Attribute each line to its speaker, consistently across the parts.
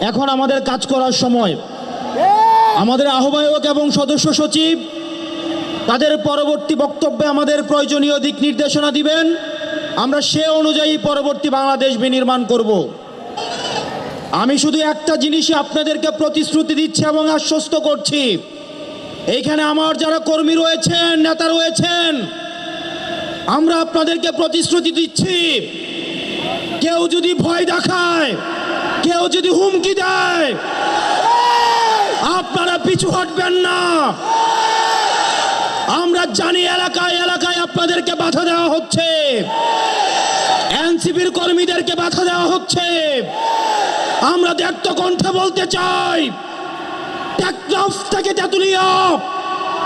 Speaker 1: এখন আমাদের কাজ করার সময়। আমাদের আহ্বায়ক এবং সদস্য সচিব তাদের পরবর্তী বক্তব্যে আমাদের প্রয়োজনীয় দিক নির্দেশনা দিবেন, আমরা সে অনুযায়ী পরবর্তী বাংলাদেশ বিনির্মাণ করব। আমি শুধু একটা জিনিসই আপনাদেরকে প্রতিশ্রুতি দিচ্ছি এবং আশ্বস্ত করছি, এইখানে আমার যারা কর্মী রয়েছেন, নেতা রয়েছেন, আমরা আপনাদেরকে প্রতিশ্রুতি দিচ্ছি, কেউ যদি ভয় দেখায়, কেউ যদি হুমকি দেয়, আপনারা পিছু হটবেন না। আমরা জানি এলাকায় এলাকায় আপনাদেরকে বাধা দেওয়া হচ্ছে, এনসিপির কর্মীদেরকে বাধা দেওয়া হচ্ছে। আমরা দ্ব্যর্থ কণ্ঠে বলতে চাই, টেকনাফ থেকে তেঁতুলিয়া,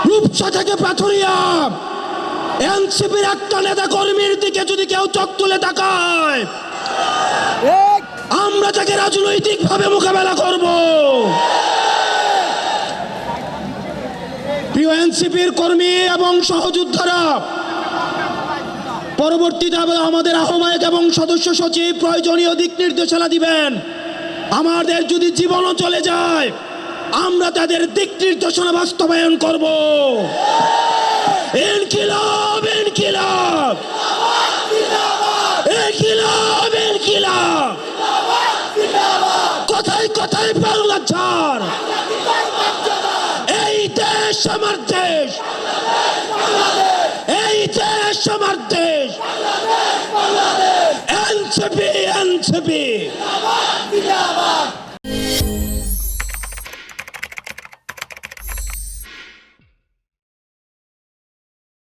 Speaker 1: রূপসা থেকে পাথুরিয়া, এনসিপির একটা নেতা কর্মীর দিকে যদি কেউ চোখ তুলে তাকায়, আমরা তাকে রাজনৈতিকভাবে মোকাবেলা করব। প্রিয় এনসিপির কর্মী এবং সহযোদ্ধারা, পরবর্তীতে আমাদের আহ্বায়ক এবং সদস্য সচিব প্রয়োজনীয় দিক নির্দেশনা দিবেন। আমাদের যদি জীবনও চলে যায়, আমরা তাদের দিক নির্দেশনা বাস্তবায়ন করব। ইনকিলাব ইনকিলাব ইনকিলাব ইনকিলাব, কোথায় কোথায় বাংলা ছাড়, এই দেশ আমার দেশ, এই দেশ আমার দেশ। NCP NCP.